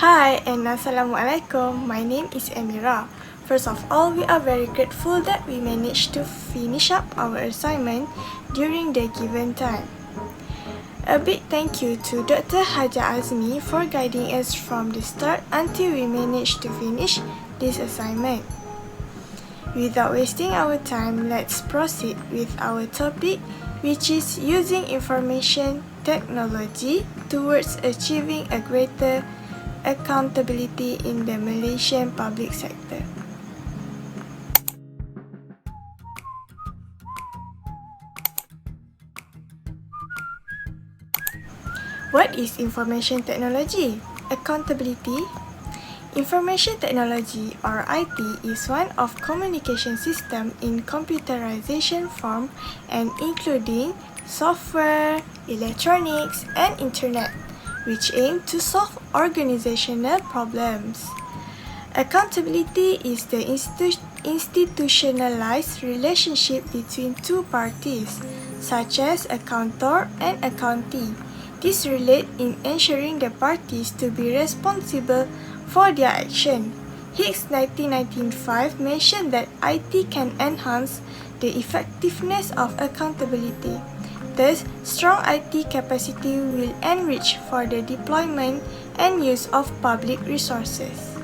Hi and Assalamualaikum. My name is Amira. First of all, we are very grateful that we managed to finish up our assignment during the given time. A big thank you to Dr. Haja Azmi for guiding us from the start until we managed to finish this assignment. Without wasting our time, let's proceed with our topic, which is using information technology towards achieving a greater accountability in the Malaysian public sector. What is information technology? Accountability. Information technology or IT is one of communication system in computerization form and including software, electronics and internet, which aim to solve organizational problems. Accountability is the institutionalized relationship between two parties, such as accountor and accountee. This relate in ensuring the parties to be responsible for their action. Hicks 1995 mentioned that IT can enhance the effectiveness of accountability. Thus, strong IT capacity will enrich for the deployment and use of public resources.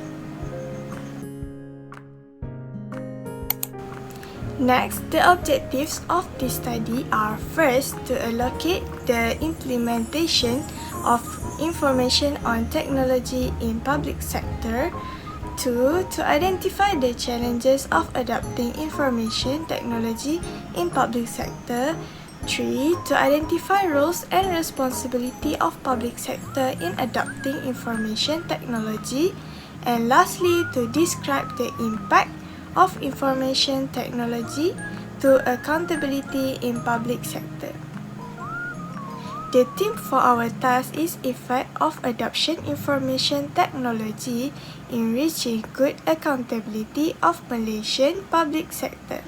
Next, the objectives of this study are first, to allocate the implementation of information on technology in public sector. 2. To identify the challenges of adopting information technology in public sector. 3. To identify roles and responsibility of public sector in adopting information technology. And lastly, to describe the impact of information technology to accountability in public sector. The theme for our task is effect of adoption information technology in reaching good accountability of Malaysian public sector.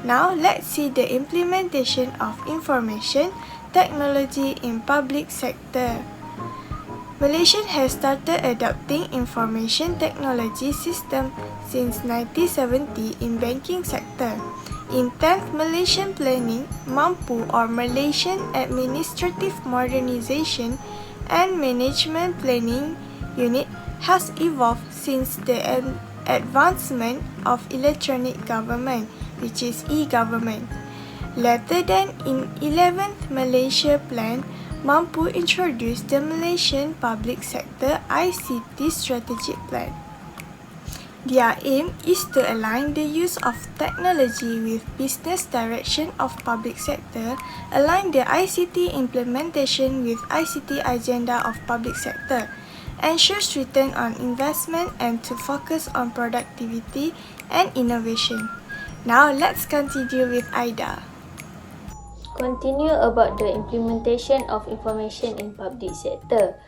Now, let's see the implementation of information technology in public sector. Malaysia has started adopting information technology system since 1970 in banking sector. In 10th Malaysian Planning, MAMPU or Malaysian Administrative Modernisation and Management Planning Unit has evolved since the advancement of electronic government, which is e-government. Later than in 11th Malaysia Plan, MAMPU introduced the Malaysian Public Sector ICT Strategic Plan. Their aim is to align the use of technology with business direction of public sector, align the ICT implementation with ICT agenda of public sector, ensures return on investment and to focus on productivity and innovation. Now let's continue with Aida. Continue about the implementation of information in public sector.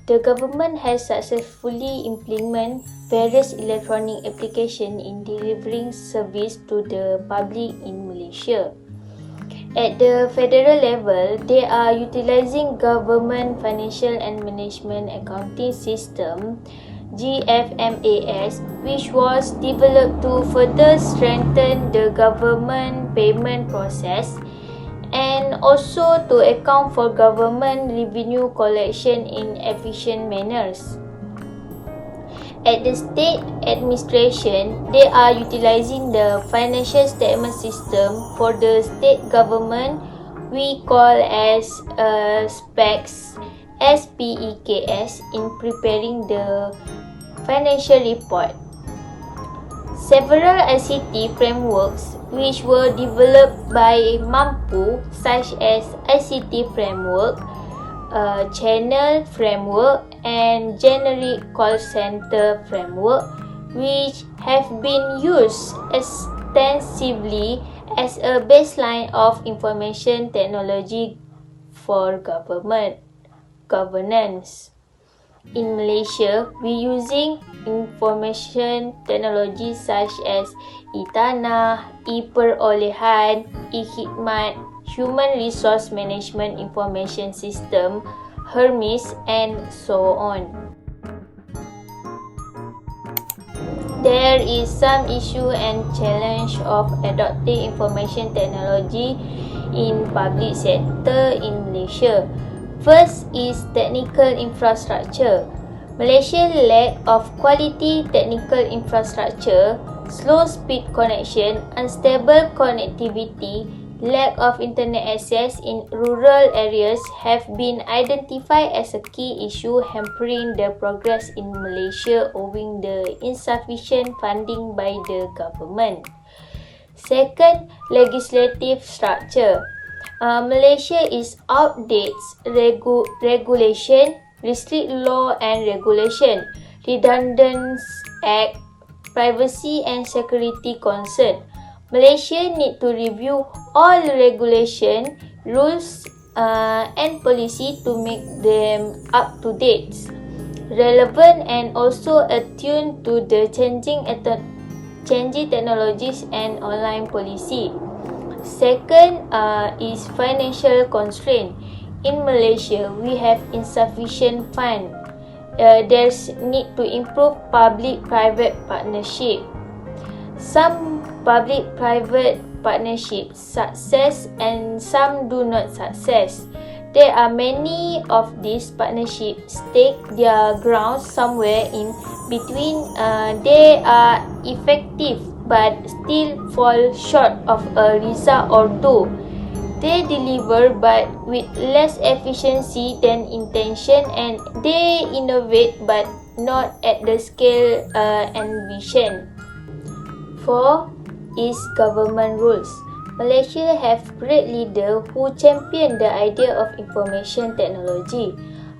The government has successfully implemented various electronic applications in delivering service to the public in Malaysia. At the federal level, they are utilizing Government Financial and Management Accounting System GFMAS, which was developed to further strengthen the government payment process and also to account for government revenue collection in efficient manners. At the state administration, they are utilizing the financial statement system for the state government we call as SPECS, SPEKS, in preparing the financial report. Several ICT frameworks which were developed by MAMPU, such as ICT Framework, Channel Framework and Generic Call Center Framework, which have been used extensively as a baseline of information technology for governance. In Malaysia, we using information technology such as e-Tanah, e-Perolehan, e-Khidmat, Human Resource Management Information System, Hermes, and so on. There is some issue and challenge of adopting information technology in public sector in Malaysia. First is technical infrastructure. Malaysia lack of quality technical infrastructure, slow speed connection, unstable connectivity, lack of internet access in rural areas have been identified as a key issue hampering the progress in Malaysia owing the insufficient funding by the government. Second, legislative structure. Malaysia is outdates regulation, restrict law and regulation, redundant act, privacy and security concern. Malaysia need to review all regulation, rules and policy to make them up to date, relevant and also attuned to the changing technologies and online policy. Second is financial constraint. In Malaysia, we have insufficient fund. There's need to improve public-private partnership. Some public-private partnerships success and some do not success. There are many of these partnerships take their ground somewhere in between. They are effective but still fall short of a result, although they deliver but with less efficiency than intention, and they innovate but not at the scale envisioned. 4 is government rules. Malaysia have great leaders who champion the idea of information technology.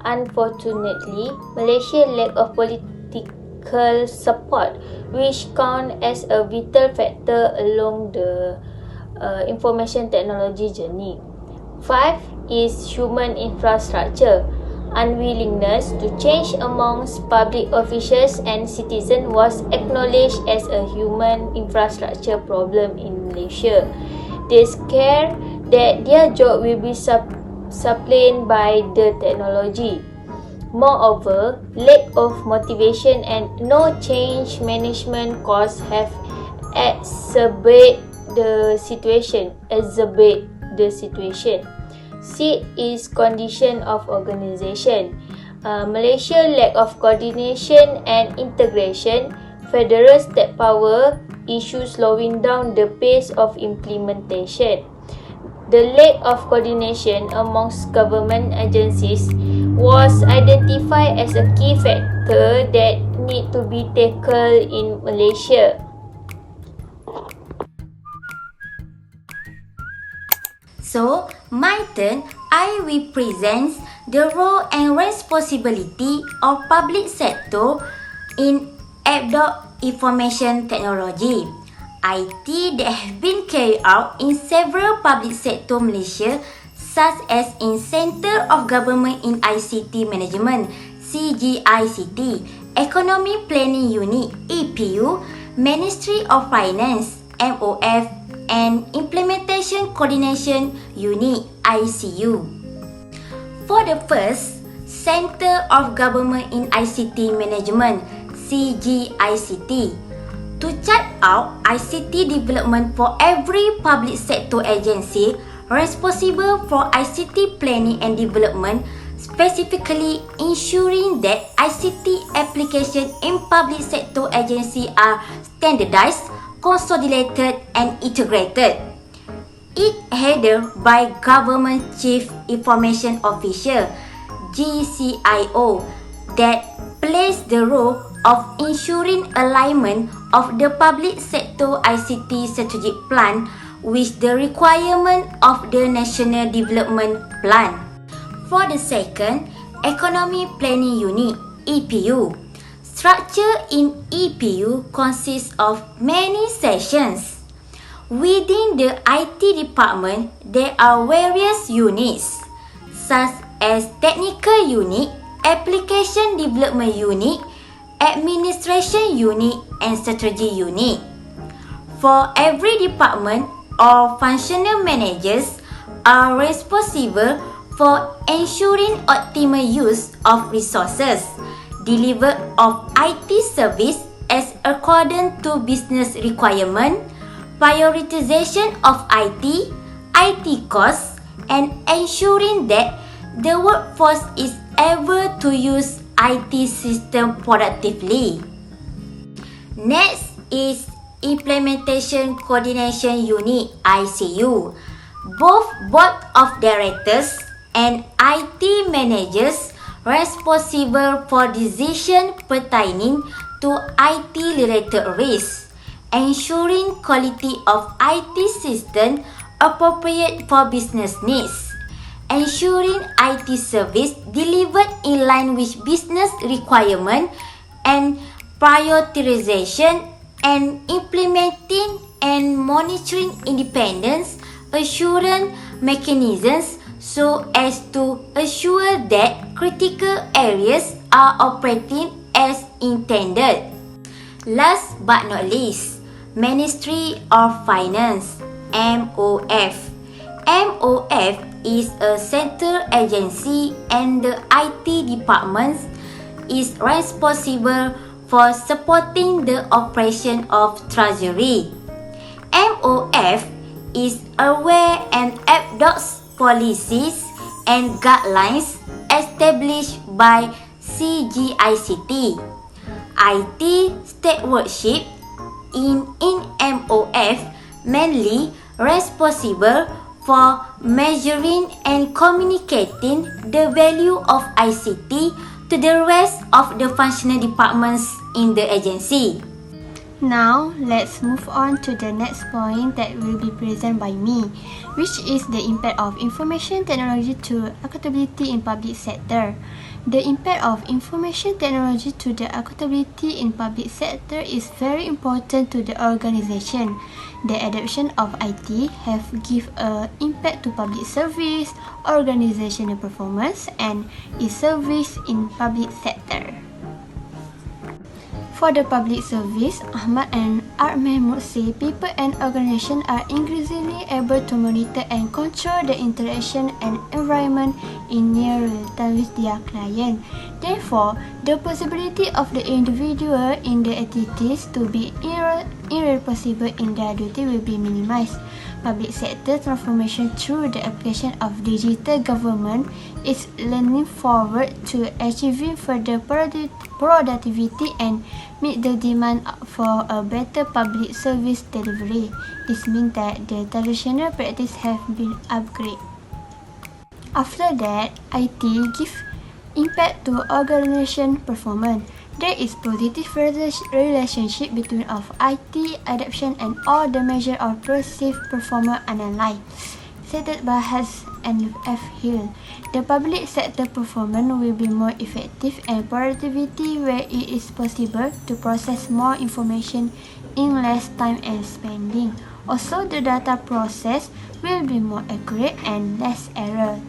Unfortunately, Malaysia lack of political support, which count as a vital factor along the information technology journey. 5 is human infrastructure. Unwillingness to change amongst public officials and citizens was acknowledged as a human infrastructure problem in Malaysia. They scare that their job will be supplanted by the technology. Moreover, lack of motivation and no change management costs have exacerbated the situation. 6 is condition of organisation. Malaysia lack of coordination and integration. Federal state power issues slowing down the pace of implementation. The lack of coordination amongst government agencies was identified as a key factor that need to be tackled in Malaysia. So, my turn, I will present the role and responsibility of public sector in adopt information technology. IT that have been carried out in several public sector Malaysia, such as in Centre of Government in ICT Management, CGICT, Economy Planning Unit, EPU, Ministry of Finance, MOF, and Implementation Coordination Unit, ICU. For the first, Centre of Government in ICT Management, CGICT, to chart out ICT development for every public sector agency responsible for ICT planning and development, specifically ensuring that ICT applications in public sector agency are standardized, consolidated and integrated. It headed by Government Chief Information Officer (GCIO) that plays the role of ensuring alignment of the public sector ICT strategic plan with the requirement of the National Development Plan. For the second, Economy Planning Unit (EPU). Structure in EPU consists of many sections. Within the IT department, there are various units, such as Technical Unit, Application Development Unit, Administration Unit, and Strategy Unit. For every department, all functional managers are responsible for ensuring optimal use of resources, delivery of IT service as according to business requirement, prioritization of IT costs, and ensuring that the workforce is able to use IT system productively. Next is Implementation Coordination Unit (ICU). Both Board of Directors and IT managers responsible for decisions pertaining to IT-related risks, ensuring quality of IT system appropriate for business needs, ensuring IT service delivered in line with business requirement, and prioritization and implementing and monitoring independence assurance mechanisms so as to assure that critical areas are operating as intended. Last but not least, Ministry of Finance (MOF). MOF is a central agency and the IT department is responsible for supporting the operation of Treasury. MOF is aware and adopts policies and guidelines established by CGICT. IT stewardship in MOF mainly responsible for measuring and communicating the value of ICT to the rest of the functional departments in the agency. Now, let's move on to the next point that will be presented by me, which is the impact of information technology to accountability in public sector. The impact of information technology to the accountability in public sector is very important to the organization. The adoption of IT have give a impact to public service, organizational performance, and e-service in public sector. For the public service, Ahmad and Mahmud say people and organizations are increasingly able to monitor and control the interaction and environment in near real time with their client. Therefore, the possibility of the individual in the activities to be irreversible in their duty will be minimized. Public sector transformation through the application of digital government is leaning forward to achieving further productivity and meet the demand for a better public service delivery. This means that the traditional practice have been upgraded. After that, IT gives impact to organization performance. There is positive relationship between of IT adoption and all the measure of perceived performance analyzed, stated by Has and F. Hill. The public sector performance will be more effective and productivity where it is possible to process more information in less time and spending. Also, the data process will be more accurate and less error.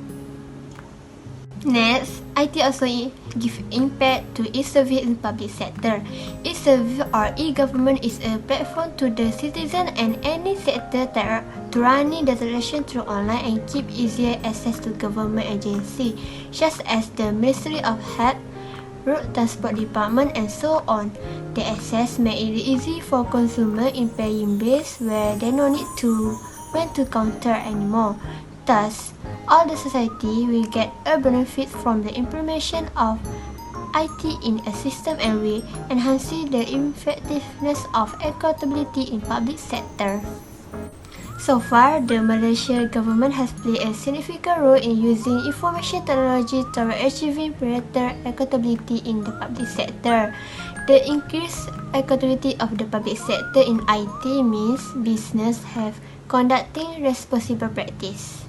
Next, IT also give impact to e-service in public sector. E-service or e-government is a platform to the citizen and any sector to running the transaction through online and keep easier access to government agency, such as the Ministry of Health, Road Transport Department, and so on. The access make it easy for consumer in paying bills where they no need to went to counter anymore. Thus, all the society will get a benefit from the implementation of IT in a system and will enhance the effectiveness of accountability in public sector. So far, the Malaysian government has played a significant role in using information technology toward achieving greater accountability in the public sector. The increased accountability of the public sector in IT means business have conducting responsible practice.